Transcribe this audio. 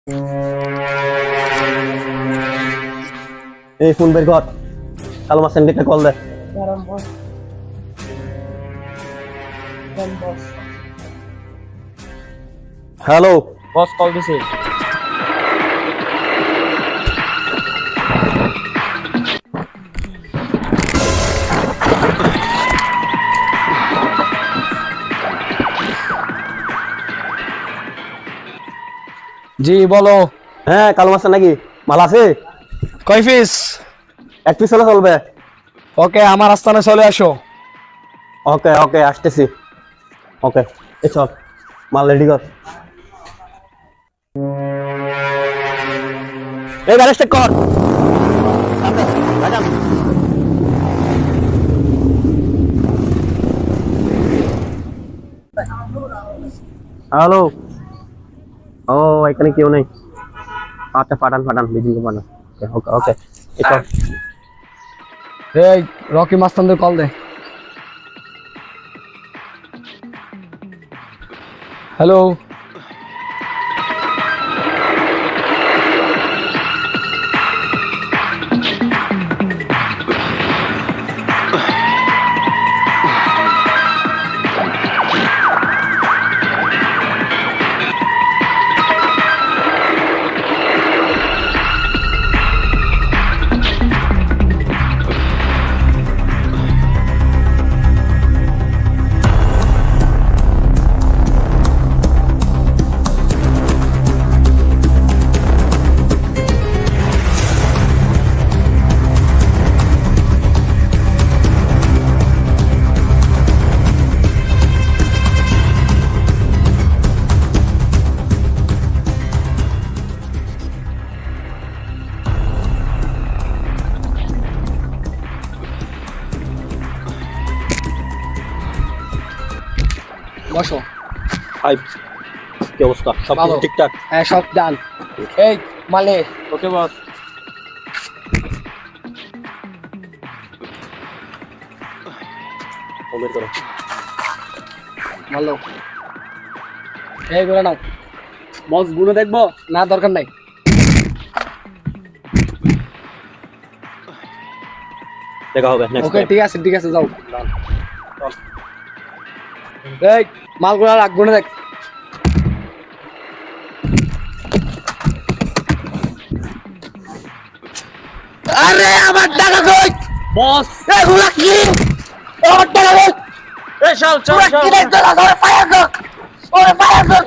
এই ফোন বের কর, কালো মাস্টারকে কল দে। হ্যালো বস, কল দিছে। জি বলো। হ্যাঁ কালো মাস্টার নাকি? মাল আছে? কয় পিস? এক পিস হলে চলবে। ওকে, আমার আস্তানে চলে আসো। ওকে ওকে আসতেছি। ওকে এই চল, মাল রেডি কর। এই গাড়ি স্টার্ট কর। হ্যালো, ও এখানে কেউ নেই। আচ্ছা পাঠান পাঠান, বিজিকে পাঠান। ওকে ওকে এই চল। এই রকি মাস্তানদের কল দে। হ্যালো, বসো। হাই, কি অবস্থা? সব ভালো। ঠিকঠাক? হ্যাঁ, সব ডান। এই মালে। ওকে বস। ওমের করো। ভালো। এই গুলো নাও। বস গুলো দেখবো না, দরকার নাই। দেখা হবে নেক্সট ওকে টাইম। ঠিক আছে যাও। এই মালগুলো রাখবো না, দেখ। আরে আমার টাকা কই? বস এগুলা কি? আমার টাকা কই? এই চল চল তোরা চল। কি দেখতে লাগো? ফায়ার কর। ওরে ফায়ার কর।